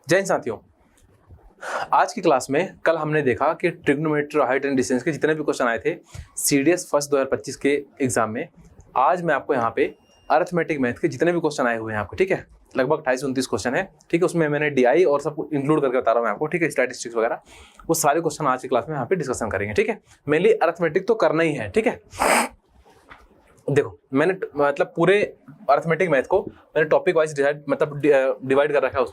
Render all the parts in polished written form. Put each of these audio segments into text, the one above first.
जय हिंद साथियों, आज की क्लास में कल हमने देखा कि ट्रिग्नोमेट्री और हाइट एंड डिस्टेंस के जितने भी क्वेश्चन आए थे सीडीएस फर्स्ट 2025 के एग्जाम में, आज मैं आपको यहाँ पे अरिथमेटिक मैथ के जितने भी क्वेश्चन आए हुए हैं आपको, ठीक है, लगभग 28-29 क्वेश्चन है, ठीक है। उसमें मैंने डीआई और सब इंक्लूड करके बता रहा हूँ मैं आपको, ठीक है, स्टैटिस्टिक्स वगैरह, वो सारे क्वेश्चन आज की क्लास में यहाँ पे डिस्कशन करेंगे, ठीक है। मेनली अरिथमेटिक तो करना ही है, ठीक है। देखो मैंने मतलब पूरे अरिथमेटिक मैथ को मैंने टॉपिक वाइज डिवाइड कर रखा है।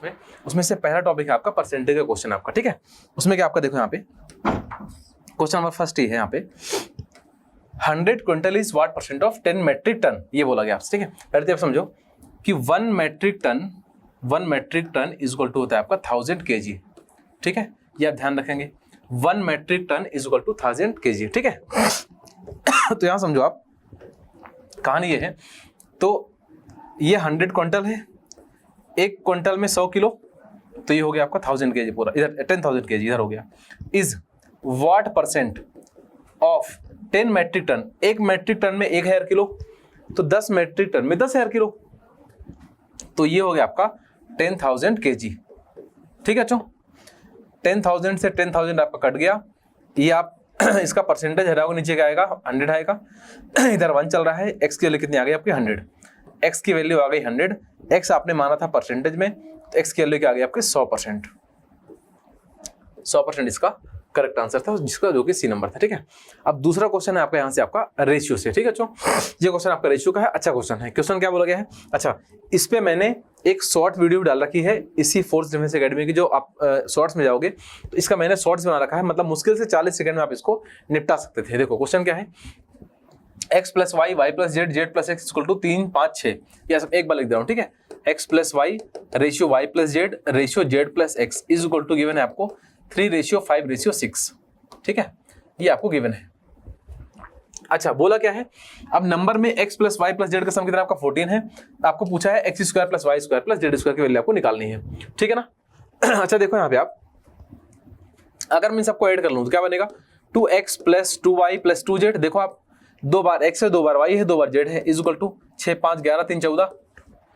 उसमें से पहला टॉपिक है आपका परसेंटेज का क्वेश्चन आपका, ठीक है। उसमें क्या आपका देखो यहाँ पे क्वेश्चन नंबर फर्स्ट ही है, यहाँ पे 100 quintal is what percent of 10 metric ton, ये बोला गया आपसे, ठीक है। पहले तो आप समझो कि 1 metric ton is equal to होता है आपका 1000 kg, ठीक है। ये आप ध्यान रखेंगे, 1 metric ton is equal to 1000 kg, ठीक है। तो यहाँ समझो आप, कहानी ये है, तो ये 100 क्विंटल है, एक क्विंटल में 100 किलो, तो ये हो गया आपका 1000 kg पूरा, इधर 10,000 kg इधर हो गया। Is what percent of 10 metric ton, एक मेट्रिक टन में 1000 किलो, तो 10 मेट्रिक टन में 10,000 किलो, तो ये हो गया आपका 10,000 kg, ठीक है। चो 10,000 से 10,000 आपका कट गया, ये आप इसका परसेंटेज हटाओगे, नीचे क्या आएगा, 100 आएगा। इधर 1 चल रहा है, एक्स की वैल्यू कितनी आ गई आपकी 100, एक्स की वैल्यू आ गई 100, एक्स आपने माना था परसेंटेज में, तो एक्स की वैल्यू क्या आ गई आपकी 100%, 100% इसका करेक्ट आंसर था, जिसका जो कि सी नंबर था, ठीक है। अब दूसरा क्वेश्चन है आपका यहाँ से आपका रेशियो से, ठीक है। चो ये क्वेश्चन आपका रेशियो का है, अच्छा क्वेश्चन है। क्वेश्चन क्या बोला गया है, अच्छा इस पे मैंने एक शॉर्ट वीडियो डाल रखी है इसी फोर्स डिफेंस एकेडमी की, जो आप शॉर्ट्स में जाओगे तो इसका मैंने शॉर्ट्स बना रखा है, मतलब मुश्किल से 40 सेकंड में आप इसको निपटा सकते थे। देखो क्वेश्चन क्या है, x plus Y, Y plus Z, Z plus X equal to 3, 5, 6, यह सब एक बार लिख दे रहा हूँ, ठीक है। x plus Y ratio Y plus Z ratio Z plus X is equal to given है आपको 3:5:6, ठीक है, ये आपको गिवन है। अच्छा बोला क्या है, अब नंबर में x plus Y plus Z का सम कितना आपका 14 है, आपको पूछा है x square plus Y square plus Z square की वैल्यू आपको निकालनी है, ठीक है ना। अच्छा देखो यहाँ पे आप, अगर मैं इन सबको ऐड कर लूँ तो क्या बनेगा, 2x plus 2y plus 2z, देखो आप 2 बार x है, 2 बार y है, 2 बार z है, इज इक्वल टू 6, 5, 11, 3, 14,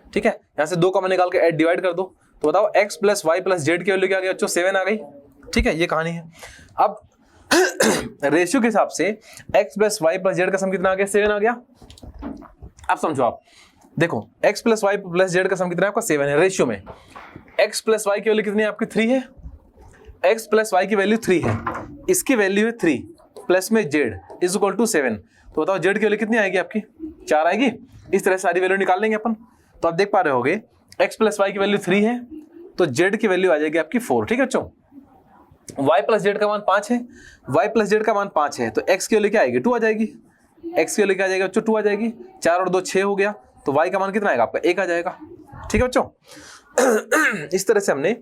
ठीक है। यहाँ से 2 कॉमन निकाल के ऐड डिवाइड कर दो, तो बताओ x plus Y plus Z की वैल्यू क्या आ गई, 7 आ गई, ठीक है। ये कहानी है। अब रेशियो के हिसाब से x plus Y plus Z का सम कितना आ गया, 7 आ गया। अब समझो आप, देखो x plus Y plus Z का सम कितना है आपका 7 है, रेशियो में x प्लस वाई की वैल्यू कितनी है आपकी 3 है, x प्लस वाई की वैल्यू 3 है, इसकी वैल्यू है 3 प्लस में z इज इक्वल टू 7, तो बताओ z की वैल्यू कितनी आएगी आपकी 4 आएगी। इस तरह सारी वैल्यू निकाल लेंगे अपन, तो आप देख पा रहे होगे x प्लस वाई की वैल्यू 3 है, तो z की वैल्यू आ जाएगी आपकी 4, ठीक है बच्चों। y प्लस जेड का मान 5 है, y प्लस जेड का मान 5 है, तो x की वैल्यू क्या आएगी 2 आ जाएगी, x की वैल्यू क्या आ जाएगी बच्चों 2 आ जाएगी, 4 और 2 6 हो गया, तो y का मान कितना आएगा आपका 1 आ जाएगा, ठीक है बच्चों। इस तरह से हमने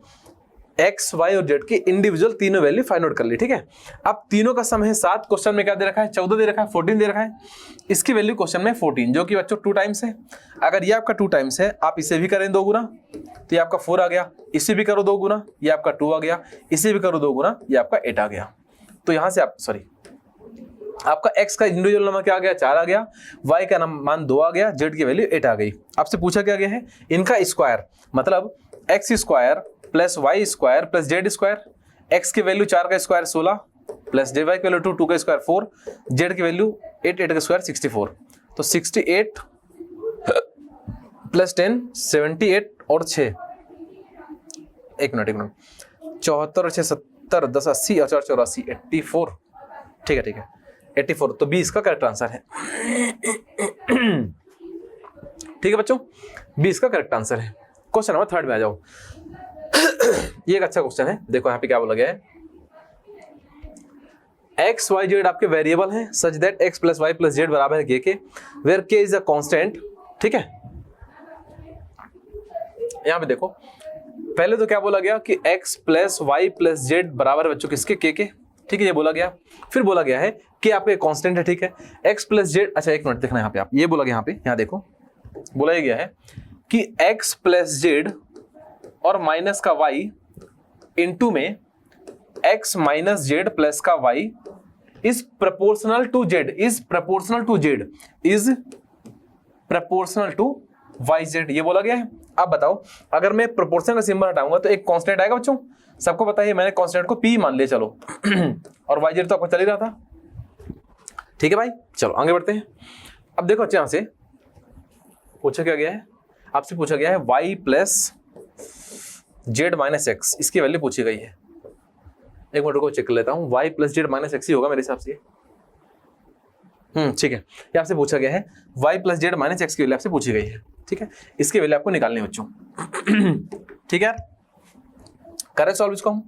x, y और z की इंडिविजुअल तीनों वैल्यू फाइंड आउट कर ली, ठीक है। अब तीनों का सम है 7, क्वेश्चन में क्या दे रखा है 14 दे रखा है, 14 दे रखा है, इसकी वैल्यू क्वेश्चन में 14, जो कि बच्चों 2 टाइम्स है। अगर ये आपका 2 टाइम्स है, आप इसे भी करें 2 गुना, तो ये आपका 4 आ गया, इसे भी करो 2 गुना, ये आपका 2 आ गया, इसे भी करो 2 गुना, ये आपका 8 आ गया। तो यहां से आप आपका x का इंडिविजुअल नंबर क्या आ गया 4 आ गया, y का मान 2 आ गया, z की वैल्यू 8 आ गई। आपसे पूछा क्या गया है, इनका स्क्वायर, मतलब x square plus Y square plus Z square, x की वैल्यू 4 का स्क्वायर 16 प्लस जेड वाई की वैल्यू 2 का स्क्वायर 4, जेड की वैल्यू 8 का स्क्वायर 64, तो 68 प्लस 10 78 और 6, एक मिनट 74 और 6 70 10 80 और 4 84 84, ठीक है 84, तो 20 का करेक्ट आंसर है। ठीक है बच्चों, 20 का करेक्ट आंसर है। क्वेश्चन नंबर 3 में आ जाओ। ये एक अच्छा क्वेश्चन है, देखो यहाँ पे क्या बोला गया है, एक्स वाई जेड आपके वेरिएबल हैं such that X plus Y plus Z बराबर है के वेयर के इज अ कांस्टेंट, ठीक है। यहाँ पे देखो पहले तो क्या बोला गया कि x plus Y plus Z बराबर है बच्चों किसके के, ठीक है, ये बोला गया। फिर बोला गया है कि आपके कांस्टेंट है, ठीक है, x प्लस जेड, अच्छा एक मिनट देखना यहाँ पे आप, ये बोला गया यहाँ पे, यहाँ देखो बोला गया है कि x प्लस जेड और माइनस का y इनटू में x माइनस जेड प्लस का y is proportional to Z, is proportional to Z, is proportional to Y Z, ये बोला गया है। अब बताओ अगर मैं प्रोपोर्शन का सिंबल हटाऊंगा तो एक कांस्टेंट आएगा बच्चों, सबको पता है मैंने कांस्टेंट को पी मान लिया चलो और वाई जेड तो आपको चल ही रहा था, ठीक है भाई। चलो आगे बढ़ते हैं। अब देखो अच्छे, यहां से पूछा क्या गया है, आपसे पूछा गया है Y plus Z minus X, इसकी वैल्यू पूछी गई है। एक मिनट को चेक कर लेता हूं, Y plus Z minus X ही होगा मेरे हिसाब से। ठीक है, ये आपसे पूछा गया है Y plus Z minus X की वैल्यू आपसे पूछी गई है, ठीक है। इसकी वैल्यू आपको निकालनी है बच्चों, ठीक है। करें सॉल्व इसको हम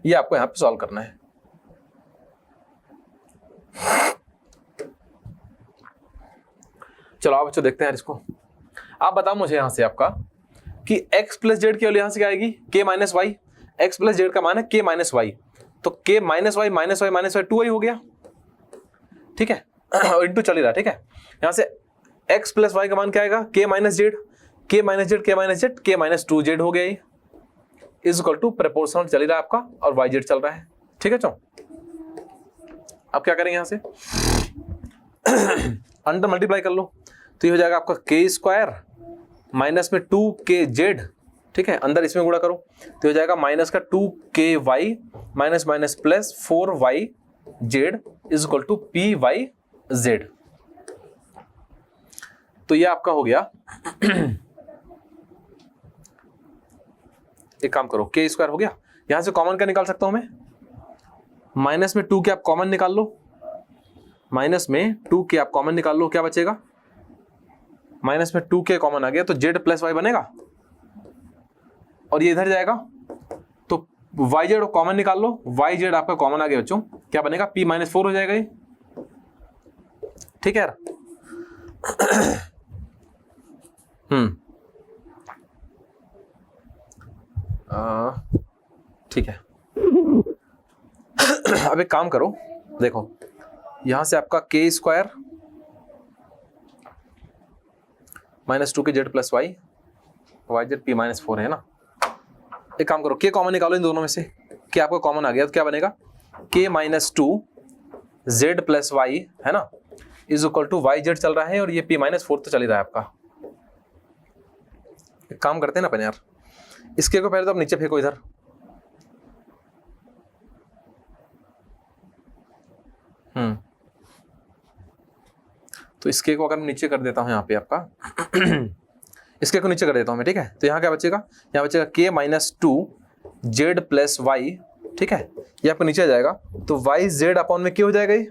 ये आपको यहां पे सॉल्व करना है। चलो आप बच्चों देखते हैं इसको। आप बताओ मुझे यहां से आपका कि x प्लस जेड की वैल्यू यहां से क्या आएगी, k minus Y. X plus Z का मान है k माइनस वाई, तो k minus Y minus Y minus Y 2y हो गया, ठीक है और इंटू चल ही रहा, ठीक है। यहां से x प्लस वाई का मान क्या आएगा, k minus Z, k minus Z k minus Z k minus 2z हो गया, इज इक्वल टू प्रोपोर्शनल चल ही रहा है आपका और वाई जेड चल रहा है, ठीक है। चलो अब क्या करेंगे, यहां से अंडर मल्टीप्लाई कर लो तो ये हो जाएगा आपका k स्क्वायर माइनस में 2kz, ठीक है। अंदर इसमें गुणा करो तो हो जाएगा माइनस का 2ky minus minus plus 4yz is equal to pyz। तो ये आपका हो गया एक काम करो, k स्क्वायर हो गया, यहां से कॉमन क्या निकाल सकता हूं मैं, माइनस में 2 के आप कॉमन निकाल लो, माइनस में 2 के आप कॉमन निकाल लो, क्या बचेगा, माइनस में 2k कॉमन आ गया तो z प्लस वाई बनेगा और ये इधर जाएगा तो वाई जेड कॉमन निकाल लो, वाई जेड आपका कॉमन आ गया बच्चों, क्या बनेगा p माइनस 4 हो जाएगा ये, ठीक है यार। ठीक है अब एक काम करो, देखो यहां से आपका k square minus 2kz plus Y, Y Z p minus 4 है ना। एक काम करो, k कॉमन निकालो इन दोनों में से, k आपको कॉमन आ गया तो क्या बनेगा, k minus 2z plus Y है ना, is equal to Y Z चल रहा है और ये p माइनस 4 तो चल ही रहा है आपका। एक काम करते हैं ना अपन यार, इसके को पहले तो आप नीचे फेंको इधर, तो इसके को अगर मैं नीचे कर देता हूं यहाँ पे आपका इसके को नीचे कर देता हूं मैं, ठीक है। तो यहाँ क्या बचेगा, यहाँ बचेगा k minus 2z plus Y, ठीक है, ये आपको नीचे आ जाएगा तो वाई जेड अपॉन में k हो जाएगा ये,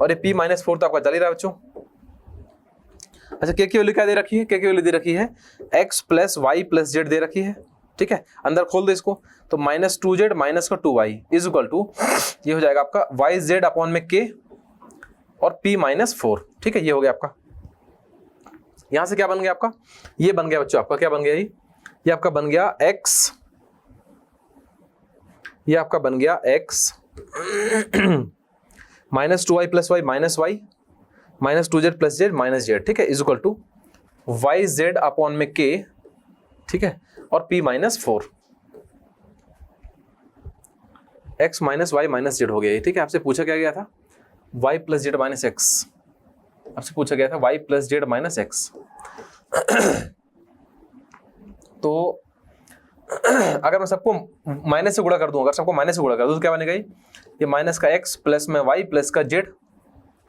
और ये p माइनस 4 तो आपका चल ही रहा है बच्चों। अच्छा k की वैल्यू क्या दे रखी है, k की वैल्यू दे रखी है x plus Y plus Z दे रखी है, ठीक है। अंदर खोल दो इसको तो माइनस 2z माइनस का 2y इज इक्वल टू ये हो जाएगा आपका वाई जेड अपॉन में k और p माइनस 4, ठीक है। ये हो गया आपका, यहां से क्या बन गया आपका, ये बन गया बच्चों आपका, क्या बन गया ये आपका बन गया x, ये आपका बन गया x minus 2y plus Y minus Y minus 2z plus Z minus Z, ठीक है, is equal to Y Z upon में k, ठीक है, और p minus 4, x minus Y minus Z हो गया, ठीक है। आपसे पूछा क्या गया था, y plus Z minus x, आपसे पूछा गया था y plus Z minus x. तो अगर मैं सबको माइनस से गुणा कर दूं, अगर सबको माइनस से गुणा कर दूं तो क्या बनेगा, ये माइनस का x प्लस में y प्लस का z,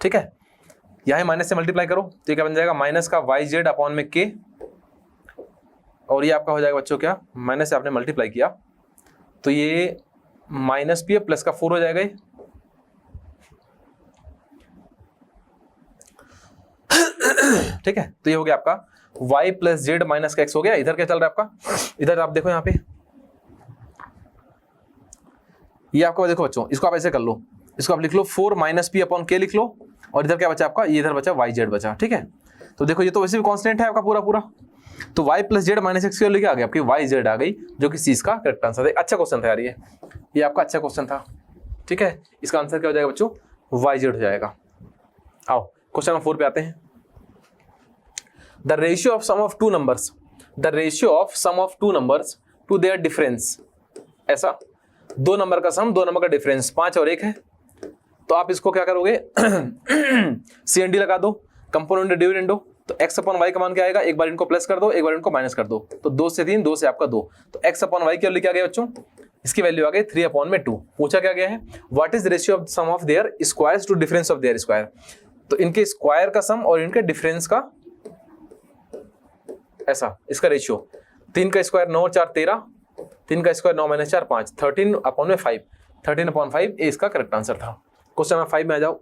ठीक है। यहाँ माइनस से मल्टीप्लाई करो तो क्या बन जाएगा, माइनस का वाई जेड अपॉन में k, और ये आपका हो जाएगा बच्चों क्या, माइनस से आपने मल्टीप्लाई किया तो ये माइनस p प्लस का 4 हो जाएगा ये, ठीक है। तो ये हो गया आपका y प्लस जेड माइनस का x हो गया। इधर क्या चल रहा है आपका, इधर आप देखो यहाँ पे, ये आपको देखो बच्चों, इसको आप ऐसे कर लो, इसको आप लिख लो 4 माइनस पी अपॉन के लिख लो, और इधर क्या बचा आपका, ये इधर बचा वाई जेड बचा, ठीक है। तो देखो ये तो वैसे भी कांस्टेंट है आपका पूरा पूरा, तो y plus Z minus X की वैल्यू क्या आ गई आपकी, वाई जेड आ गई, जो कि सी का करेक्ट आंसर है। अच्छा क्वेश्चन था यार ये आपका अच्छा क्वेश्चन था, ठीक है। इसका आंसर क्या हो जाएगा बच्चों, वाई जेड हो जाएगा। आओ क्वेश्चन नंबर 4 पे आते हैं। The ratio of sum of two numbers, the ratio of sum of two numbers to their difference, ऐसा दो नंबर का सम, दो नंबर का डिफरेंस 5 और 1 है, तो आप इसको क्या करोगे CND लगा दो, कंपोनेंट डिविडेंडो, तो x अपॉन वाई का मान क्या आएगा, एक बार इनको प्लस कर दो, एक बार इनको माइनस कर दो, तो 2 से 3, 2 से आपका 2, तो x अपॉन वाई की वैल्यू क्या आ गया बच्चों, इसकी वैल्यू आ गई 3 अपॉन में 2। पूछा क्या गया है, what is the ratio of sum of their squares to difference of their square, तो इनके स्क्वायर का सम और इनके डिफरेंस का ऐसा इसका रेशियो, 3 का स्क्वायर 9 और 4 13, 3 का स्क्वायर 9 माइनस 4 5, 13 अपॉन में 5, 13 अपॉन 5 ये इसका करेक्ट आंसर था। क्वेश्चन नंबर 5 में आ जाओ।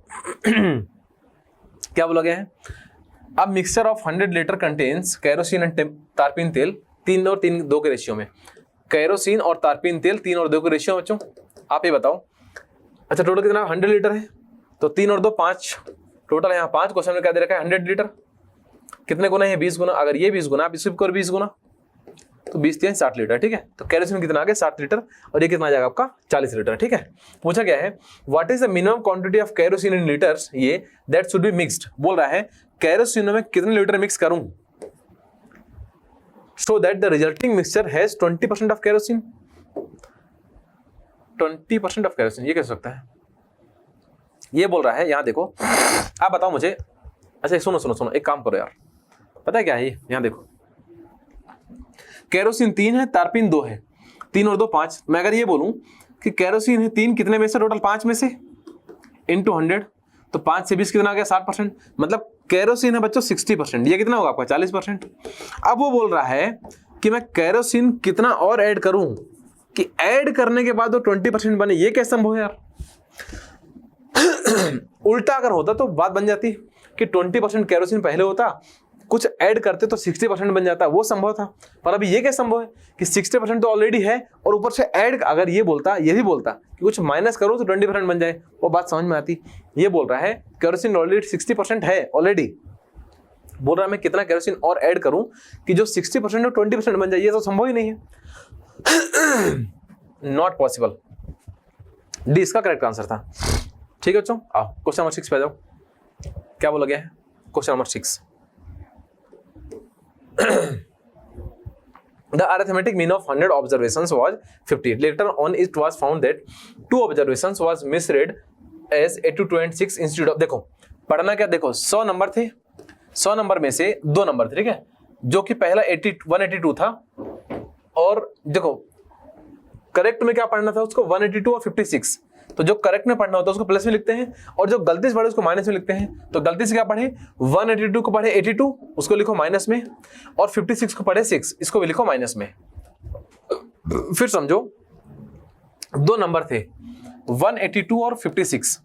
क्या बोला गया है, अब mixture of 100 litre contains kerosene and तारपीन तेल 3 और 3 2 के रेशियो में, कैरोसिन और तारपीन तेल 3 और 2 के रेशियो में बच्चों, आप ये बताओ। अच्छा टोटल कितना 100 लीटर है, तो 3 और 2 5, टोटल यहाँ 5, क्वेश्चन में क्या दे रखा है 100 लीटर, कितने गुना है 20 गुना, अगर ये 20 गुना आप इसको और 20 गुना, तो 20 3 60 लीटर, ठीक है। तो कैरोसिन कितना आ गया 60 लीटर और ये कितना आ जाएगा आपका 40 लीटर, ठीक है। पूछा क्या है, what is the minimum quantity of kerosene in litres ये दैट शुड बी मिक्स्ड, बोल रहा है कैरोसिन में कितने लीटर मिक्स करूं so that the resulting mixture has 20% of kerosene, 20% of kerosene, ये कैसे सकता है, ये बोल रहा है। यहां देखो आप बताओ मुझे, अच्छा सुनो सुनो सुनो, एक काम करो यार, पता है क्या है ये, यहां देखो कैरोसिन 3 है, तारपीन 2 है, 3 और 2 5, मैं अगर ये बोलूं कि कैरोसिन है 3 कितने में से, टोटल 5 में से इंटू 100, तो 5 से 20 कितना आ गया 60%, मतलब कैरोसिन है बच्चों 60%, ये कितना होगा आपका 40%। अब वो बोल रहा है कि मैं कैरोसिन कितना और ऐड करूं कि ऐड करने के बाद वो 20% बने, ये कैसे संभव है यार। उल्टा अगर होता तो बात बन जाती कि 20% कैरोसिन पहले होता, कुछ ऐड करते तो 60% बन जाता, वो संभव था। पर अभी ये क्या संभव है कि 60% तो ऑलरेडी है और ऊपर से ऐड, अगर ये बोलता, ये भी बोलता कि कुछ माइनस करो तो 20% बन जाए, वो बात समझ में आती। ये बोल रहा है कैरोसिन ऑलरेडी 60% है ऑलरेडी, बोल रहा है मैं कितना कैरोसिन और ऐड करूं कि जो 60% और 20% बन जाए, ये तो संभव ही नहीं है। नॉट पॉसिबल, डी इसका करेक्ट आंसर था। ठीक है बच्चों, आओ क्वेश्चन नंबर 6 पे आ जाओ। क्या बोला गया है question number 6, the arithmetic mean of 100 observations was 50. Later on it was found that 2 observations was misread as 82 and 6 instead of, देखो पढ़ना क्या, देखो 100 नंबर थे, 100 नंबर में से 2 नंबर थे, ठीक है, जो कि पहला 182 था, और देखो करेक्ट में क्या पढ़ना था उसको 182 और 56, तो जो करेक्ट में पढ़ना होता है उसको प्लस में लिखते हैं, और जो गलती से पढ़े उसको माइनस में लिखते हैं। तो गलती से क्या पढ़े 182 को पढ़े 82, उसको लिखो माइनस में, और 56 को पढ़े 6, इसको भी लिखो माइनस में। फिर समझो 2 नंबर थे 182 और 56,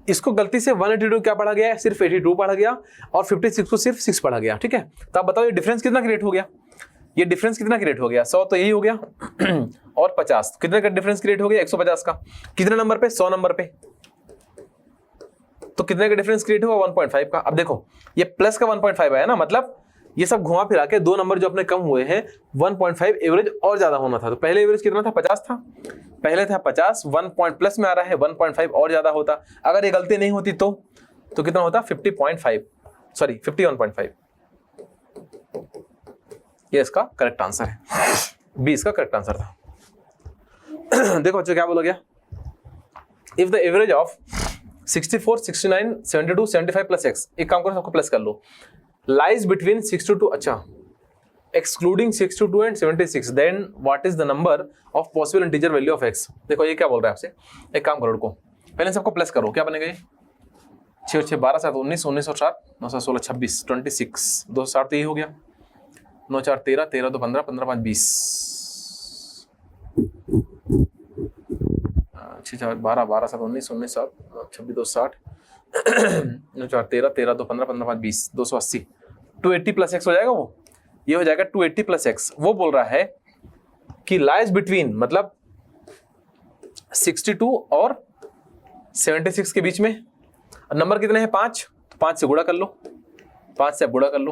इसको गलती से 182 क्या पढ़ा गया है, सिर्फ 82 पढ़ा गया, और 56 को सिर्फ 6 पढ़ा गया, ठीक है। तो आप बताओ ये डिफरेंस कितना क्रिएट हो गया, ये डिफरेंस कितना क्रिएट हो गया, 100 तो यही हो गया, और 50 कितने का डिफरेंस क्रिएट हो गया 150 का, कितने नंबर पे 100 नंबर पे, तो कितने का डिफरेंस क्रिएट हुआ 1.5 का। अब देखो ये प्लस का 1.5 आया ना, मतलब ये सब घुमा फिरा के 2 नंबर जो अपने कम हुए हैं 1.5 एवरेज और ज्यादा होना था। तो पहले एवरेज कितना था 50 था, पहले था 50, 1 पॉइंट प्लस में आ रहा है 1.5 और ज्यादा होता, अगर ये गलती नहीं होती तो कितना होता 50.5, सॉरी 51.5, ये इसका करेक्ट आंसर है, बी इसका करेक्ट आंसर था। देखो बच्चों क्या बोला गया, if the average of 64, 69, 72, 75 plus x, एक काम करो सबको प्लस कर लो, लाइज बिटवीन 62, अच्छा excluding 62 and 76, then what is the number of possible integer value of X. देखो ये क्या बोल रहा है आपसे, एक काम करो को पहले सबको प्लस करो, क्या बनेगा ये 6 6 12 7 19 19 और 7 9 7 16 26 26 260, तो ये हो गया 9 4 13 13 2 15 15 5 20 6 4 12 12 7 19 19 7 26 2 60 9 4 13 13 2 15 15 5 20 280, 280 प्लस एक्स हो जाएगा, वो ये हो जाएगा 280 प्लस एक्स। वो बोल रहा है कि लाइज बिटवीन मतलब 62 और 76 के बीच में, नंबर कितने हैं 5, तो 5 से गुणा कर लो, 5 से गुणा कर लो,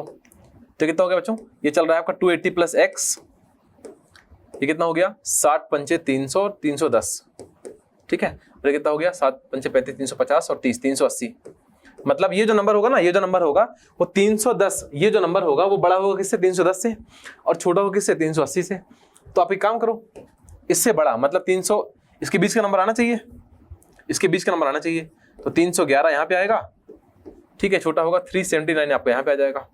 तो कितना हो गया बच्चों, ये चल रहा है आपका 280 प्लस एक्स, ये कितना हो गया 60 पंचे 300 और 310, ठीक है, और ये कितना हो गया 7 पंचे 35 350 और 30 380, मतलब ये जो नंबर होगा ना, ये जो नंबर होगा वो 310, ये जो नंबर होगा वो बड़ा होगा किससे 310 से, और छोटा होगा किससे 380 से। तो आप एक काम करो, इससे बड़ा मतलब 300, इसके बीच का नंबर आना चाहिए, इसके बीच का नंबर आना चाहिए, तो 311 यहाँ पे आएगा ठीक है, छोटा होगा 379 आपको यहाँ पे आ जाएगा,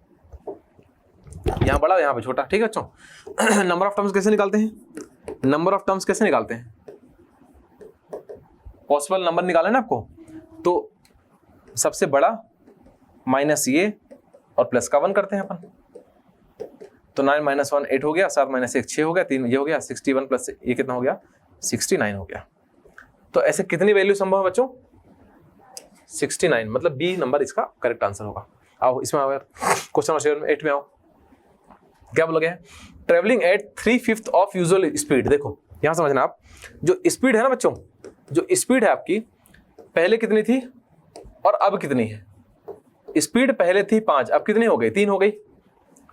यहाँ बड़ा यहाँ पे छोटा, ठीक है बच्चों। नंबर ऑफ टर्म्स कैसे निकालते हैं, नंबर ऑफ टर्म्स कैसे निकालते हैं, पॉसिबल नंबर निकाले ना आपको, तो सबसे बड़ा माइनस ये और प्लस का 1 करते हैं अपन, तो 9 - 1 8 हो गया, 7 - 1 6 हो गया, 3 ये हो गया, 61 प्लस ये कितना हो गया 69 हो गया। तो ऐसे कितनी वैल्यू संभव है बच्चों, 69, मतलब बी नंबर इसका करेक्ट आंसर होगा। आओ इसमें आओ यार, क्वेश्चन नंबर 8 में आओ, क्या बोला गया है, travelling at 3/5 of usual speed. देखो यहां समझना आप, जो स्पीड है ना बच्चों, जो स्पीड है आपकी पहले कितनी थी और अब कितनी है, स्पीड पहले थी 5, अब कितनी हो गई 3 हो गई,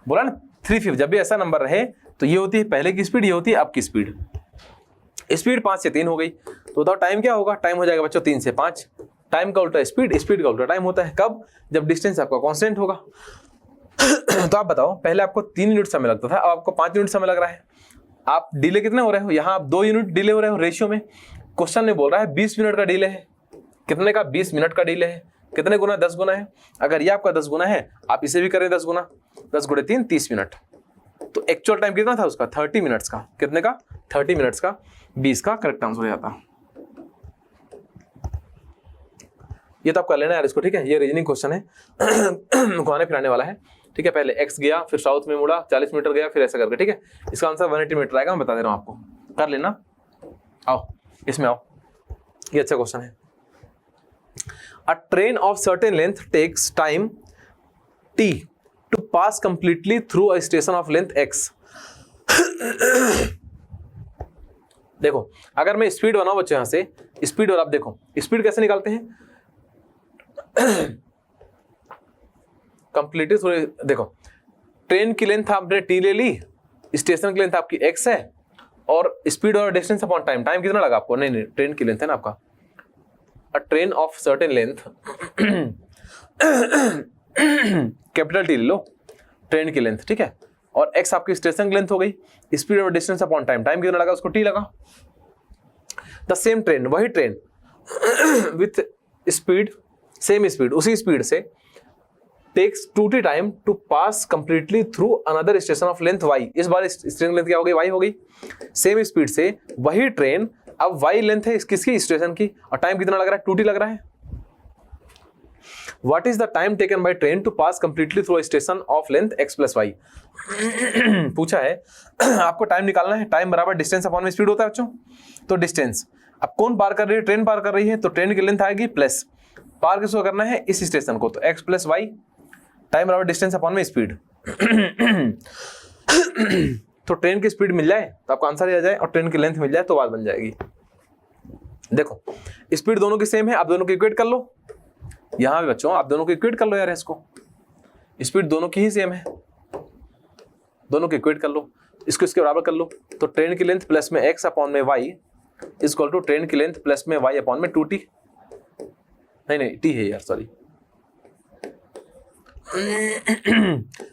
बोला ना 3/5। जब भी ऐसा नंबर रहे तो ये होती है पहले की स्पीड, ये होती है अब की स्पीड। स्पीड 5 से 3 हो गई, तो बताओ टाइम क्या होगा, टाइम हो जाएगा बच्चों 3 से 5। टाइम का उल्टा स्पीड, स्पीड का उल्टा टाइम होता है, कब, जब डिस्टेंस आपका कांस्टेंट होगा। तो आप बताओ, पहले आपको 3 यूनिट समय लगता था, अब आपको 5 यूनिट समय लग रहा है। आप डिले कितने हो रहे हो, यहाँ आप 2 यूनिट डिले हो रहे हो रेशियो में। क्वेश्चन में बोल रहा है 20 मिनट का डिले है, कितने का 20 मिनट का डिले है, कितने गुना 10 गुना है। अगर ये आपका 10 गुना है, आप इसे भी करें 10 गुना, 10 गुणे 3 30 मिनट। तो एक्चुअल टाइम कितना था उसका 30 मिनट्स का, कितने का 30 मिनट्स का, 20 का करेक्ट आंसर हो जाता। ये तो आप कर लेना यार इसको, ठीक है, ये रीजनिंग क्वेश्चन है, घुमाने फिराने वाला है, ठीक है। पहले एक्स गया, फिर साउथ में मुड़ा, 40 मीटर गया, फिर ऐसा करके, ठीक है। इसका आंसर 180 मीटर आएगा, मैं बता दे रहा हूं आपको, कर लेना। आओ इसमें आओ, ये अच्छा क्वेश्चन है। A train of certain length takes time t to pass completely through a station of length x। देखो अगर मैं स्पीड बनाऊं बच्चों, यहां से स्पीड, और आप देखो स्पीड कैसे निकालते हैं, कंप्लीटली थ्रू, देखो ट्रेन की लेंथ आपने t ले ली, स्टेशन की लेंथ आपकी x है, और स्पीड और डिस्टेंस अपॉन टाइम, टाइम कितना लगा आपको, नहीं ट्रेन की लेंथ है ना आपका, अ train of certain length, capital T ले लो, ट्रेन की लेंथ, ठीक है, और x आपकी स्टेशन की लेंथ हो गई, स्पीड और डिस्टेंस अपॉन टाइम, टाइम कितना लगा उसको t लगा। द सेम ट्रेन, वही train with speed, same speed, उसी स्पीड से takes 2t time to pass completely through another station of length y। इस बार स्टेशन लेंथ क्या हो गई, y हो गई। सेम स्पीड से वही ट्रेन, अब y लेंथ है किसकी, स्टेशन की, और टाइम कितना लग रहा है 2t लग रहा है। What is the time taken by train to pass completely through a station of length x plus y? पूछा है आपको टाइम निकालना है, टाइम बराबर डिस्टेंस अपॉन में स्पीड होता है बच्चों। तो डिस्टेंस, अब कौन पार कर रही है, ट्रेन पार कर रही है, तो ट्रेन की लेंथ आएगी प्लस, पार किसको करना है, इस स्टेशन को, तो x प्लस वाई, टाइम बराबर डिस्टेंस अपॉन में स्पीड। तो ट्रेन की स्पीड मिल जाए तो आपका आंसर आ जाए, और ट्रेन की लेंथ मिल जाए तो बात बन जाएगी। देखो स्पीड दोनों की सेम है, आप दोनों की इक्वेट कर लो, यहां भी बच्चों आप दोनों को इक्वेट कर लो यार, इसको स्पीड दोनों की ही सेम है, दोनों को इक्वेट कर लो, इसको इसके बराबर कर लो, तो ट्रेन की लेंथ प्लस में x अपॉन में y is equal to train की लेंथ प्लस में y अपॉन में 2t, नहीं t है यार, सॉरी,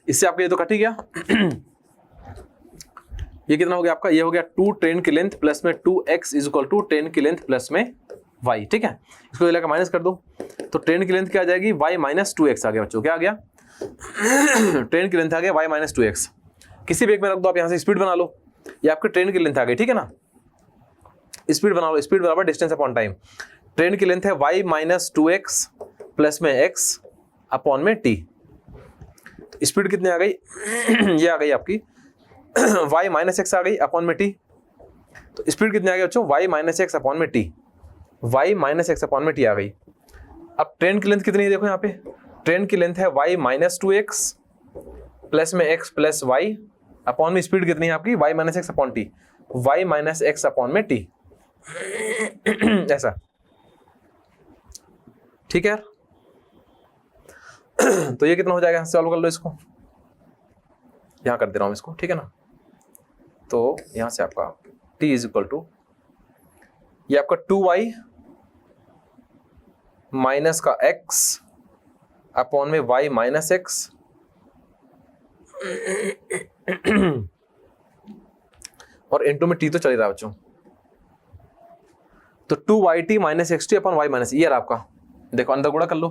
इससे आपका ये तो कट ही गया। ये कितना हो गया आपका, ये हो गया 2 ट्रेन की लेंथ प्लस में 2x is equal to train की लेंथ प्लस में y, ठीक है। इसको लेकर माइनस कर दो, तो ट्रेन की लेंथ क्या आ जाएगी, y माइनस 2x आ गया बच्चों, क्या आ गया, ट्रेन की लेंथ आ गया y माइनस 2x। किसी भी एक में रख दो आप, यहां से स्पीड बना लो, ये आपकी ट्रेन की लेंथ आ गई, ठीक है ना, स्पीड बना लो, स्पीड बराबर डिस्टेंस अपॉन टाइम, ट्रेन की लेंथ है y माइनस 2x प्लस में x अपॉन में t, तो स्पीड कितनी आ गई, ये आ गई आपकी y माइनस x आ गई अपॉन में t, तो स्पीड कितनी आ गई बच्चों, y माइनस x अपॉन में t, y minus x upon में t आ गई। अब ट्रेन की लेंथ कितनी है, देखो यहाँ पे ट्रेन की लेंथ है y माइनस 2x प्लस में x प्लस y अपॉन में स्पीड कितनी है आपकी, y minus x upon t, y minus x upon में t, ऐसा, ठीक है यार। तो ये कितना हो जाएगा, सॉल्व कर लो इसको, यहां कर दे रहा हूं इसको, ठीक है ना। तो यहां से आपका t इज इक्वल टू, ये आपका 2y माइनस का x अपॉन में y माइनस x, और इनटू में t तो चल रहा है बच्चों, तो 2yt minus x T upon y minus, ये आपका देखो अंदर गुणा कर लो,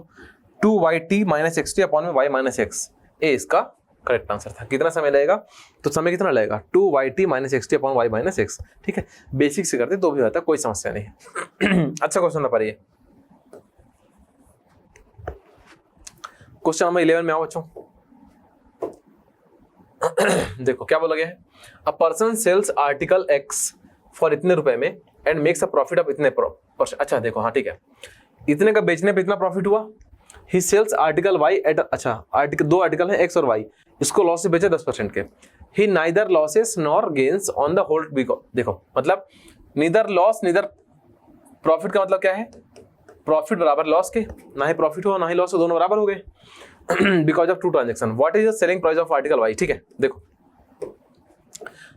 2yt minus x T upon में y माइनस एक्स, ए इसका करेक्ट आंसर था। कितना समय लगेगा, तो समय कितना लगेगा 2yt minus x T upon y minus x, ठीक है। बेसिक से करते तो भी होता है, कोई समस्या नहीं है। अच्छा क्वेश्चन नंबर ये, क्वेश्चन नंबर 11 में आओ बच्चों। देखो क्या बोला गया है, a person sells article X for इतने रुपए में and makes a profit of इतने परसेंट। अच्छा देखो, हाँ ठीक है, इतने का बेचने पे इतना प्रॉफिट हुआ। He sells article Y at, अच्छा आर्टिकल, दो आर्टिकल है एक्स और वाई, इसको लॉस से बेचे 10% के। He neither losses nor gains on the whole, देखो मतलब नीदर लॉस नीदर प्रॉफिट का मतलब क्या है, प्रॉफिट बराबर लॉस के, ना ही प्रॉफिट हो ना ही लॉस हो, दोनों बराबर हो गए। Because of two transaction, what is the selling price of article Y, ठीक है। देखो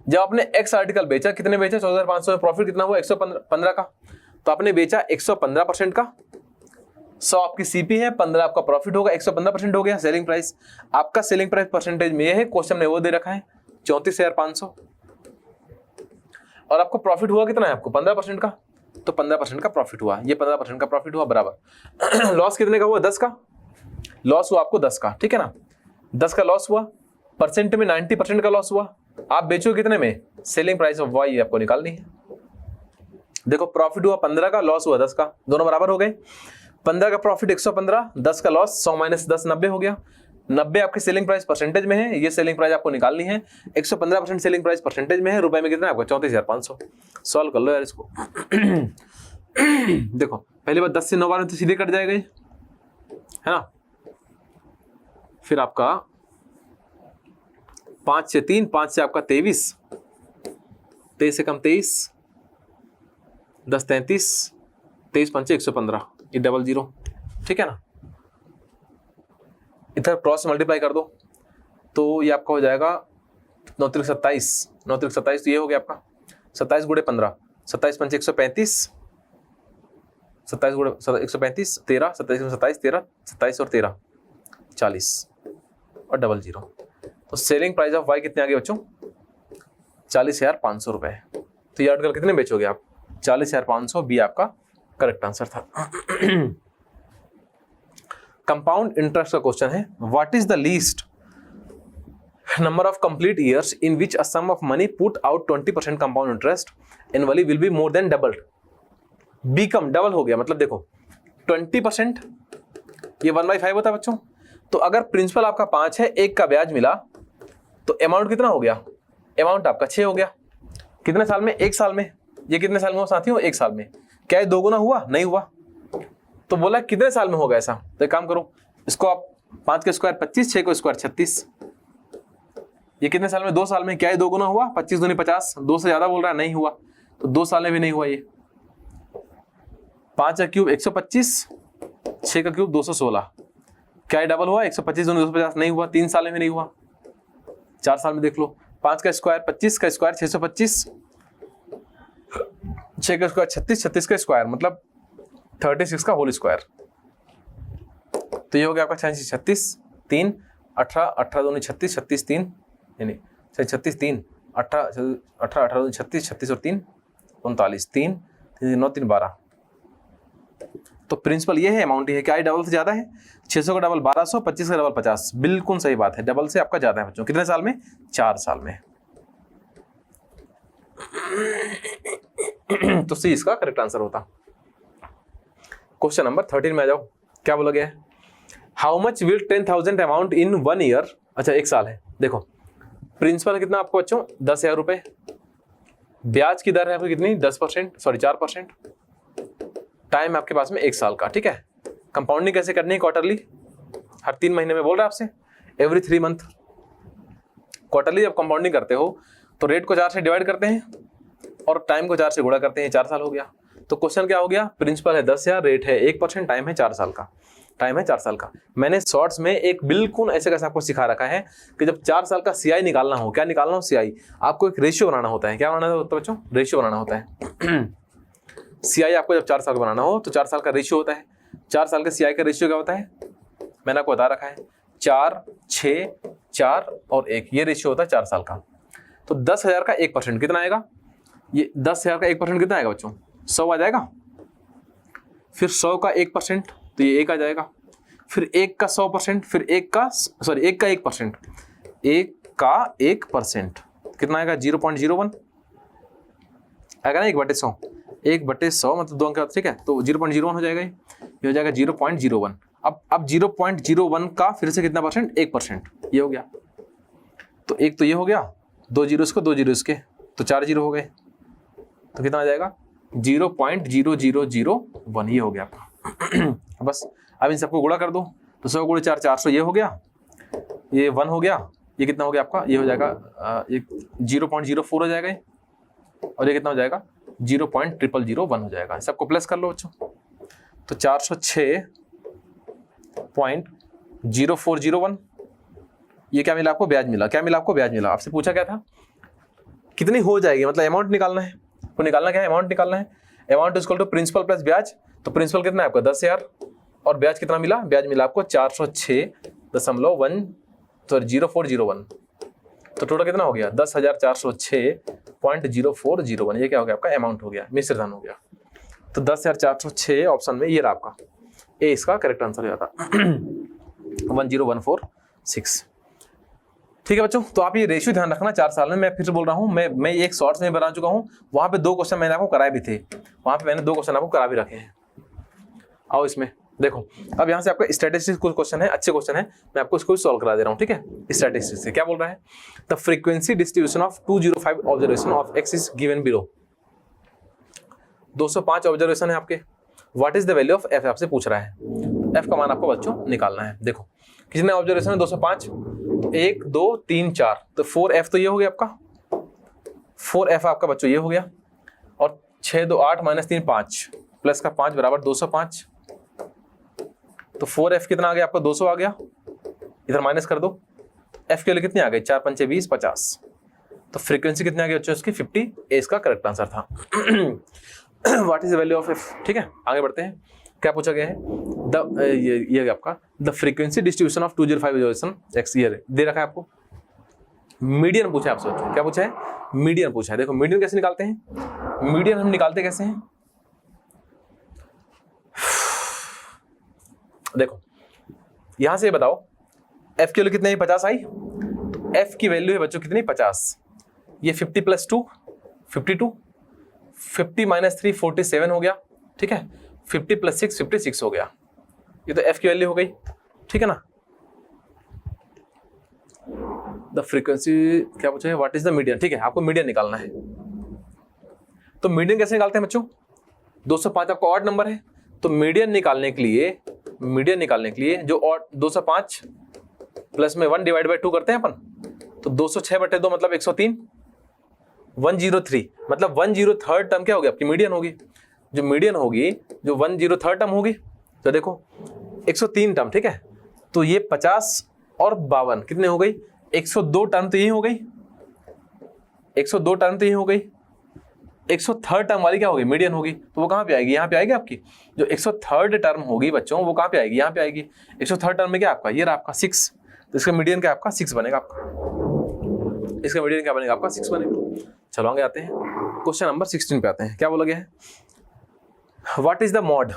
जब आपने एक्स आर्टिकल बेचा, कितने बेचा 14,500 में, प्रॉफिट कितना हुआ 115 का, तो आपने बेचा 115% का, 100 आपकी सीपी है, 15 आपका प्रॉफिट होगा, 115% हो गया सेलिंग प्राइस। आपका सेलिंग प्राइस परसेंटेज में है, क्वेश्चन में वो दे रखा है 34,500, और आपको प्रॉफिट हुआ कितना है आपको 15% का, तो 15% का प्रॉफिट हुआ, ये 15% का प्रॉफिट हुआ बराबर। लॉस कितने का हुआ 10 का, लॉस हुआ आपको 10 का, ठीक है ना, 10 का लॉस हुआ, परसेंट में 90% का लॉस हुआ। आप बेचो कितने में, सेलिंग प्राइस ऑफ वाई आपको निकालनी है। देखो प्रॉफिट हुआ 15 का, लॉस हुआ 10 का, दोनों बराबर हो गए। 15 का प्रॉफिट 115, 10 का लॉस, 100 माइनस 10 90 हो गया। 90 आपकी सेलिंग प्राइस परसेंटेज में है, ये सेलिंग प्राइस आपको निकालनी है। 115% सेलिंग प्राइस परसेंटेज में है, रुपए में कितना है आपका 34,500। सॉल्व कर लो यार इसको। देखो पहली बार 10 से 9 बार में तो सीधे कट जाएगा ये, है ना। फिर आपका 5 से 3, 5 से आपका 23, 23 से कम 23, 10 33, 23 पंचे 115, ये डबल जीरो, ठीक है ना। इधर क्रॉस मल्टीप्लाई कर दो तो ये आपका हो जाएगा 9 त्रिक 27, 9 त्रिक 27, तो ये हो गया आपका 27 गुणे 15, 27 पंचे 135, 27 गुणे 135 13, 27 में 27 13, 27 और 13 40 और डबल जीरो। तो सेलिंग प्राइस ऑफ वाई कितने आ गए बच्चों 40,500 रुपए। तो ये आर्टिकल कितने बेचोगे आप 40,500, बी आपका करेक्ट आंसर था। कंपाउंड इंटरेस्ट का क्वेश्चन है, what is the least number of complete years in which a sum of money put out 20% compound interest annually will be more than doubled. Become double हो गया, मतलब देखो 20% ये 1/5 होता है बच्चों। तो अगर प्रिंसिपल आपका 5 है, 1 का ब्याज मिला, तो अमाउंट कितना हो गया, अमाउंट आपका 6 हो गया। कितने साल में, 1 साल में। ये कितने साल में हुआ साथियों, 1 साल में। क्या ये दोगुना हुआ, नहीं हुआ। तो बोला कितने साल में होगा ऐसा, तो एक काम करो, इसको आप 5 के स्क्वायर 25, 6 को स्क्वायर 36, ये कितने साल में, 2 साल में। क्या ये दोगुना हुआ, 25 दूनी 50, 2 से ज्यादा बोल रहा है, नहीं हुआ। तो 2 साल में भी नहीं हुआ ये। 5 का क्यूब 125, 6 का क्यूब 216, क्या ये डबल हुआ, 125 दूनी 250, नहीं हुआ। 3 साल में नहीं हुआ, 4 साल में देख लो। 5 का स्क्वायर 25 का स्क्वायर 625, 6 का स्क्वायर 36, 36 का स्क्वायर मतलब 36 का होल स्क्वायर। तो ये हो गया आपका 36, 3 18, 18 दूनी 36, 36 3 यानी 36 3 18, 18 दूनी 36, 36 और 3 39, 3 9 3 12। तो प्रिंसिपल ये है, अमाउंट ये है। क्या ये डबल से ज्यादा है, 600 का डबल 1200, 25 का डबल 50। बिल्कुल सही बात है, डबल से आपका ज्यादा है बच्चों। कितने साल में, 4 साल में। तो सी इसका करेक्ट आंसर होता। क्वेश्चन नंबर 13 में आ जाओ। क्या बोला गया है, how much will 10,000 amount in 1 year. अच्छा 1 साल है। देखो प्रिंसिपल कितना आपको बच्चों 10,000 रुपए, ब्याज की दर है आपकी कितनी 10%, सॉरी 4%। टाइम आपके पास में 1 साल का, ठीक है। कंपाउंडिंग कैसे करनी है, क्वार्टरली, हर 3 महीने में बोल रहा है आपसे, एवरी 3 मंथ। क्वार्टरली जब कंपाउंडिंग करते हो तो रेट को 4 से डिवाइड करते हैं और टाइम को 4 से गुणा करते हैं, 4 साल हो गया। तो क्वेश्चन क्या हो गया, प्रिंसिपल है 10,000, रेट है 1%, टाइम है 4 साल का। टाइम है 4 साल का। मैंने शॉर्ट्स में एक बिल्कुल ऐसे कैसे आपको सिखा रखा है कि जब 4 साल का सीआई निकालना हो, क्या निकालना हो सीआई, आपको एक रेशियो बनाना होता है। क्या बनाना होता है बच्चों, रेशियो बनाना होता है। सीआई आपको जब 4 साल का बनाना हो तो 4 साल का रेशियो होता है। 4 साल के सीआई का रेशियो क्या होता है, मैंने आपको बता रखा है, 4 6 4 और 1, ये रेशियो होता है 4 साल का। तो 10,000 का 1% कितना आएगा, ये 10,000 का 1% कितना आएगा बच्चों, 100 आ जाएगा। फिर 100 का 1% तो ये 1 आ जाएगा। फिर 1 का 100%, फिर 1 का 1%, 1 का 1% कितना आएगा 0.01 आएगा ना, 1/100, 1/100 मतलब 2 अंक, ठीक है, तो 0.01 हो जाएगा, ये हो जाएगा 0.01। अब 0.01 का फिर से कितना परसेंट, 1%, ये हो गया। तो एक तो ये हो गया, 2 जीरो इसको, 2 जीरो इसके, तो 4 जीरो हो गए, तो कितना आ जाएगा 0.0001, ये हो गया आपका। बस अब इन सबको गुणा कर दो, तो 100 गुणे 4 400, ये हो गया, ये 1 हो गया, ये कितना हो गया आपका, ये हो जाएगा 0.04 हो जाएगा, और ये कितना हो जाएगा 0.0001 हो जाएगा। सबको प्लस कर लो बच्चों, तो 406.0401, ये क्या मिला आपको, ब्याज मिला। क्या मिला आपको, ब्याज मिला। आपसे पूछा क्या था, कितनी हो जाएगी, मतलब अमाउंट निकालना है, तो निकालना क्या है, अमाउंट निकालना है। Amount equal to principal plus ब्याज, तो प्रिंसिपल कितना है आपका 10,000, और ब्याज कितना मिला, ब्याज मिला आपको 406.0401, तो टोटल कितना हो गया 10,406.0401, ये क्या हो गया आपका अमाउंट हो गया, मिश्र धन हो गया। तो 10,406 ऑप्शन में ये रहा आपका ए, इसका करेक्ट आंसर हो जाता 10146। ठीक है बच्चों, तो आप ये रेशियो ध्यान रखना 4 साल में। मैं फिर से बोल रहा हूँ, मैं एक शॉर्ट्स में बना चुका हूँ, वहां पे 2 क्वेश्चन मैंने आपको कराए भी थे, वहां पे मैंने 2 क्वेश्चन आपको करा भी रखे हैं। आओ इसमें देखो, अब यहाँ से आपका स्टैटिस्टिक्स कुछ क्वेश्चन है, अच्छे क्वेश्चन है, मैं आपको इसको सॉल्व करा दे रहा हूँ, ठीक है। स्टैटिस्टिक्स से क्या बोल रहा है, the frequency distribution of 205 observation of x is given below. 205 observation है आपके, what is the value of F, आपसे पूछ रहा है। एफ का मान आपको बच्चों निकालना है। देखो कितने ऑब्जर्वेशन है, 205, 1 2 3 4, तो 4f तो ये हो गया आपका, 4f आपका बच्चों ये हो गया, और 6 2 8 - 3 5 प्लस का 5 बराबर 205, तो 4f कितना आ गया आपका 200 आ गया, इधर माइनस कर दो, f के लिए कितने आ गए 4 5 20 50, तो फ्रीक्वेंसी कितने आ गई बच्चों इसकी 50, ए इसका करेक्ट आंसर था। What is the value of F, ठीक है आगे बढ़ते हैं। क्या पूछा गया है, ये आपका the frequency distribution of 205 observation X, year दे रखा है आपको। मीडियन पूछा है आपसे, क्या पूछा है, मीडियन पूछा है। देखो मीडियन कैसे निकालते हैं, मीडियन हम निकालते कैसे हैं, देखो यहां से बताओ f की वैल्यू कितनी है 50 आई, तो f की वैल्यू है बच्चों कितनी 50, ये 50 + 2 52, 50 - 3 47 हो गया, ठीक है, 50 + 6 56 हो गया, ये तो f की वैल्यू हो गई, ठीक है ना। द फ्रीक्वेंसी क्या पूछा है, व्हाट इज द मीडियन, ठीक है आपको मीडियन निकालना है। तो मीडियन कैसे निकालते हैं बच्चों, 205 आपका ऑड नंबर है, तो मीडियन निकालने के लिए जो ऑड 205 प्लस में 1 / 2 करते हैं अपन, तो 206/2 मतलब 103, 103 मतलब 103rd टर्म क्या होगी आपकी मीडियन होगी, जो मीडियन होगी जो 103rd टर्म होगी, तो देखो 103 टर्म, ठीक है, तो ये 50 और 52 कितने हो गई 102 टर्म, तो यही हो गई 102 टर्म, तो यही हो गई 103rd टर्म वाली क्या होगी मीडियन होगी, तो वो कहाँ पे आएगी, यहाँ पे आएगी आपकी जो 103rd टर्म होगी बच्चों, वो कहाँ पे आएगी, यहाँ पे आएगी। 103rd टर्म में क्या आपका ये रहा आपका 6, तो इसका मीडियन क्या आपका 6 बनेगा, आपका इसका मीडियन क्या बनेगा आपका 6 बनेगा। चलो आगे आते हैं, क्वेश्चन नंबर 16 पे आते हैं। क्या बोला गया है, what is the mod,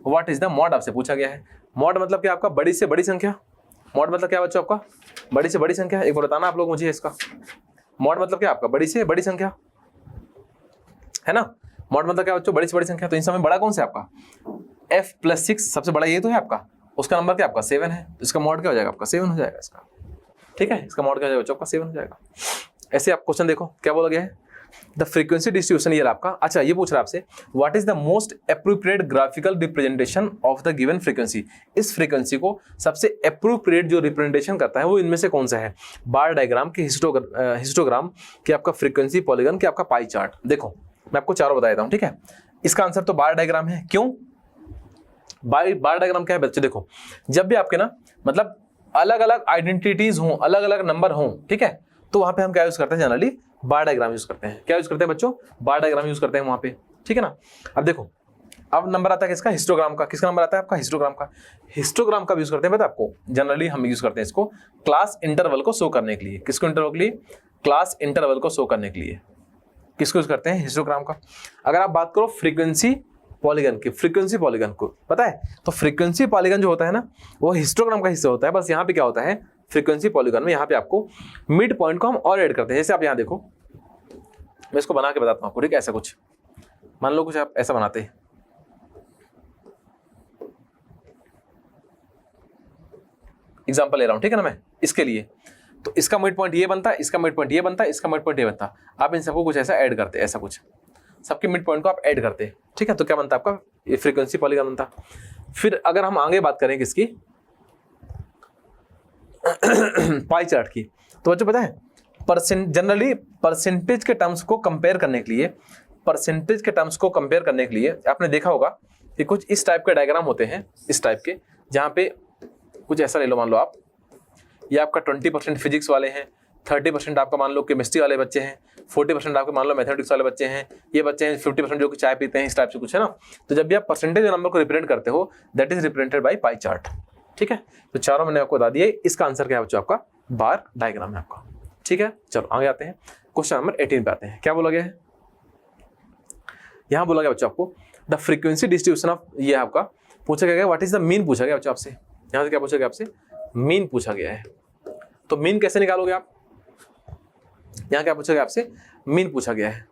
what is the mod आपसे पूछा गया है। मॉड मतलब क्या आपका बड़ी से बड़ी संख्या, मॉड मतलब क्या बच्चों आपका बड़ी से बड़ी संख्या, एक बार बताना आप लोग मुझे इसका मॉड मतलब क्या आपका बड़ी से बड़ी संख्या है ना। मॉड मतलब क्या बच्चों बड़ी से बड़ी संख्या, तो इन समय बड़ा कौन सा है आपका f + 6 सबसे बड़ा ये तो है आपका, उसका नंबर क्या आपका 7 है, तो इसका मॉड क्या हो जाएगा आपका 7 हो जाएगा इसका, ठीक है इसका मॉड क्या हो जाएगा बच्चों आपका 7 हो जाएगा। ऐसे आप क्वेश्चन देखो क्या बोला गया है, द फ्रीक्वेंसी डिस्ट्रीब्यूशन ये आपका, अच्छा ये पूछ रहा है आपसे what is the most appropriate graphical representation of the given frequency, इस फ्रीक्वेंसी को सबसे एप्रोप्रिएट जो रिप्रेजेंटेशन करता है वो इनमें से कौन सा है, बार डायग्राम के हिस्टोग्राम के आपका फ्रीक्वेंसी पॉलीगन के आपका पाई चार्ट। देखो मैं आपको चारों बता देता हूं, ठीक है इसका आंसर तो बार डायग्राम है। क्यों बार डायग्राम क्या है बच्चे, देखो जब भी आपके ना मतलब अलग अलग आइडेंटिटीज हों, अलग अलग नंबर हों, ठीक है, तो वहां पे हम क्या यूज करते हैं जनरली बार डायग्राम यूज करते हैं। क्या यूज करते हैं बच्चों, बार डायग्राम यूज करते हैं वहां पे, ठीक है ना। अब देखो अब नंबर आता है किसका, हिस्टोग्राम का, किसका नंबर आता है आपका हिस्टोग्राम का, हिस्टोग्राम का यूज करते हैं पता आपको, जनरली हम यूज करते हैं इसको क्लास इंटरवल को शो करने के लिए। किसको इंटरवल के लिए, क्लास इंटरवल को शो करने के लिए किसको यूज करते हैं, हिस्टोग्राम का। अगर आप बात करो फ्रीक्वेंसी पॉलीगन की फ्रीक्वेंसी पॉलीगन को पता है। तो फ्रीक्वेंसी पॉलीगन जो होता है ना वो हिस्टोग्राम का हिस्सा होता है। बस यहाँ पे क्या होता है फ्रीक्वेंसी पॉलीगन में यहाँ पे आपको मिड पॉइंट को हम और ऐड करते हैं। जैसे आप यहाँ देखो, मैं इसको बना के बताता हूँ आपको, ठीक है। ऐसा कुछ मान लो, कुछ आप ऐसा बनाते हैं, एग्जाम्पल ले रहा हूँ, ठीक है ना मैं इसके लिए। तो इसका मिड पॉइंट ये बनता है, इसका मिड पॉइंट ये बनता है, इसका मिड पॉइंट ये बनता है। आप इन सबको कुछ ऐसा ऐड करते हैं, ऐसा कुछ सबके मिड पॉइंट को आप ऐड करते हैं, ठीक है। तो क्या बनता है आपका ये फ्रीक्वेंसी पॉलीगन बनता। फिर अगर हम आगे बात करें किसकी पाई चार्ट की, तो बच्चों पता है जनरली परसेंटेज के टर्म्स को कंपेयर करने के लिए, परसेंटेज के टर्म्स को कंपेयर करने के लिए आपने देखा होगा कि कुछ इस टाइप के डायग्राम होते हैं, इस टाइप के, जहाँ पे कुछ ऐसा ले लो, मान लो आप ये आपका 20% फिजिक्स वाले हैं, 30% आपका मान लो केमिस्ट्री वाले बच्चे हैं, 40% आपके मान लो मैथमेटिक्स वाले बच्चे हैं, ये बच्चे हैं 50% जो कि चाय पीते हैं, इस टाइप से कुछ है ना। तो जब भी आप परसेंटेज नंबर को रिप्रेजेंट करते हो that is represented by pie chart, ठीक है। तो चारों मैंने आपको बता दिए। इसका आंसर क्या है बच्चों आपका बार डायग्राम है आपका, ठीक है। चलो आगे आते हैं, क्वेश्चन नंबर 18 पे आते हैं। क्या बोला गया है यहाँ, बोला गया बच्चों आपको द फ्रीक्वेंसी डिस्ट्रीब्यूशन ऑफ, ये आपका पूछा गया व्हाट इज द मीन पूछा गया बच्चों आपसे। यहाँ से क्या पूछा गया आपसे, मीन पूछा गया है। तो मीन कैसे निकालोगे आप, यहाँ क्या पूछा गया आपसे, मीन पूछा गया है।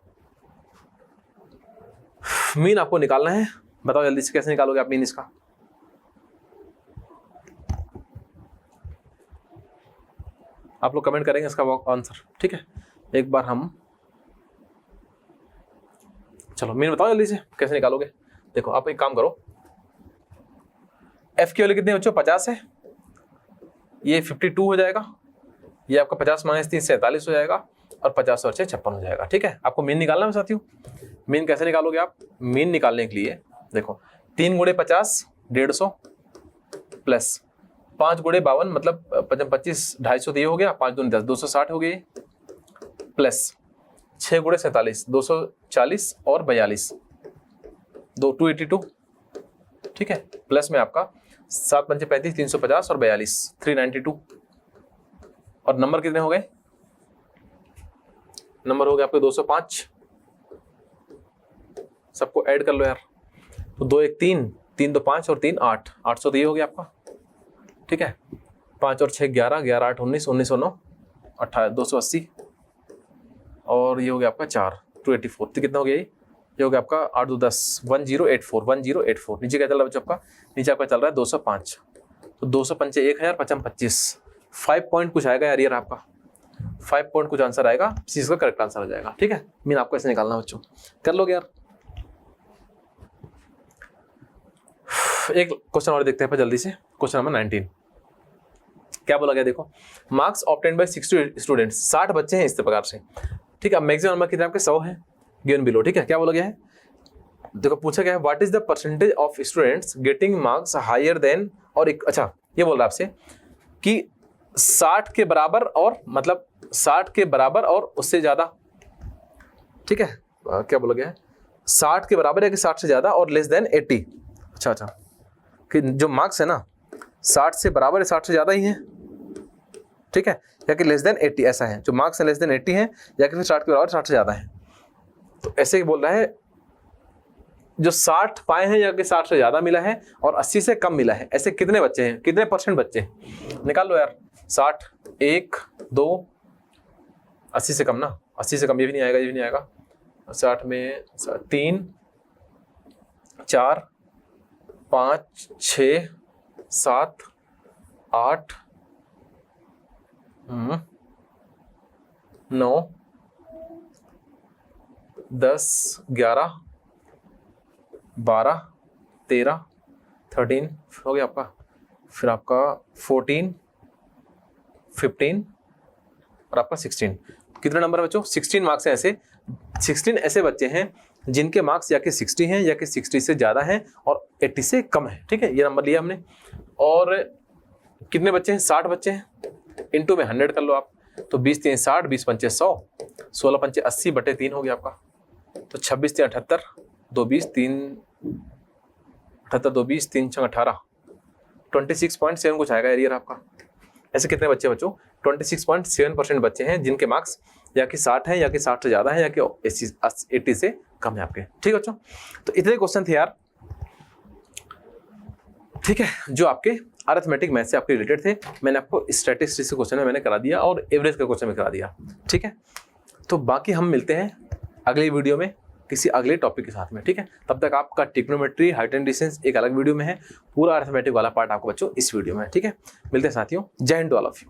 मीन आपको निकालना है, बताओ जल्दी से कैसे निकालोगे आप मीन इसका। आप लोग कमेंट करेंगे इसका आंसर, ठीक है। एक बार हम चलो मीन बताओ जल्दी से कैसे निकालोगे। देखो आप एक काम करो, एफ की वैल्यू कितनी बच्चों 50 है, ये 52 हो जाएगा, ये आपका 50 - 3 47 हो जाएगा, और 50 और 6 56 हो जाएगा, ठीक है। आपको मीन निकालना है साथियों। मीन कैसे निकालोगे आप, मीन निकालने के लिए देखो 3 × 50 150 प्लस 5 × 52 मतलब 25 250 तो ये हो गया, 5 दूनी 10 260 हो गई, प्लस 6 × 47 240 और 42 282, ठीक है। प्लस में आपका 7 × 5 = 35 350 और 42 392, और नंबर कितने हो गए, नंबर हो गए आपके 205। सबको ऐड कर लो यार, तो 2 1 3 3 2 5 और 3 8 800 तो ये हो गया आपका, ठीक है। 5 और 6 11 11 8 19 19 और 9 18 280, और ये हो गया आपका 4 284, तो कितना हो गया ये हो गया आपका 8 2 10 1084 1084। नीचे क्या चल रहा है बच्चों आपका, नीचे आपका चल रहा है 205, तो 205 1000 55 25 5 पॉइंट कुछ आएगा यार, ये आपका 5 पॉइंट कुछ आंसर आएगा, इसी का करेक्ट आंसर आ जाएगा, ठीक है। मीन आपको ऐसे निकालना बच्चों, कर लोगे यार। एक क्वेश्चन और देखते हैं पर जल्दी से, क्वेश्चन नंबर 19 क्या बोला गया देखो, मार्क्स ऑब्टेन्ड बाय 60 स्टूडेंट्स, 60 बच्चे हैं इस प्रकार से, ठीक है। मैक्सिमम नंबर कितने आपके 100 है गिवन बिलो, ठीक है। क्या बोला गया है देखो, पूछा गया है what is the percentage of students getting marks higher than, और एक अच्छा ये बोल रहा है आपसे कि 60 के बराबर, और मतलब 60 के बराबर और उससे ज्यादा, ठीक है। क्या बोला गया है 60 के बराबर है कि 60 से ज्यादा, और लेस देन 80, अच्छा कि जो मार्क्स है ना 60 से बराबर है 60 से ज्यादा ही है, ठीक है, या कि लेस देन 80 ऐसा है, जो मार्क्स है लेस देन 80 है, या कि फिर 60 के बराबर 60 से ज्यादा है। तो ऐसे ही बोल रहा है जो 60 पाए हैं या कि 60 से ज्यादा मिला है और 80 से कम मिला है, ऐसे कितने बच्चे हैं, कितने % बच्चे हैं, निकाल लो यार। 60 1 2 80 से कम ना, 80 से कम ये भी नहीं आएगा, ये भी नहीं आएगा। 60 में 3 4 5 6 7 8 9 10 11 12 13 13 हो गया आपका, फिर आपका 14 15 और आपका 16। कितने नंबर बच्चों 16 मार्क्स हैं ऐसे, 16 ऐसे बच्चे हैं जिनके मार्क्स या कि 60 हैं या कि 60 से ज़्यादा हैं और 80 से कम है, ठीक है। ये नंबर लिया हमने। और कितने बच्चे हैं 60 बच्चे हैं, इनटू में 100 कर लो आप, तो 20 3 60 20 5 100 16 5 80 बटे 3 हो गया आपका, तो 26 3 78 2 20 3 78 2 20 3 6 18 26.7 कुछ आएगा एरियर आपका। ऐसे कितने बच्चे बच्चों 26.7% बच्चे हैं जिनके मार्क्स या कि 60 है, या कि 60 से ज़्यादा है, या कि 80 से कम है आपके। ठीक है बच्चों, तो इतने क्वेश्चन थे यार, ठीक है, जो आपके अरिथमेटिक मैथ से आपके रिलेटेड थे। मैंने आपको स्टैटिस्टिक्स के क्वेश्चन में मैंने करा दिया और एवरेज का क्वेश्चन में करा दिया। ठीक है, तो बाकी हम मिलते हैं अगले वीडियो में किसी अगले टॉपिक के साथ में। ठीक है, तब तक आपका ट्रिग्नोमेट्री, हाइट एंड डिस्टेंस एक अलग वीडियो में है, पूरा अरिथमेटिक वाला पार्ट आपको बच्चों इस वीडियो में है। ठीक है, मिलते हैं साथियों, Jai Hind to all of you.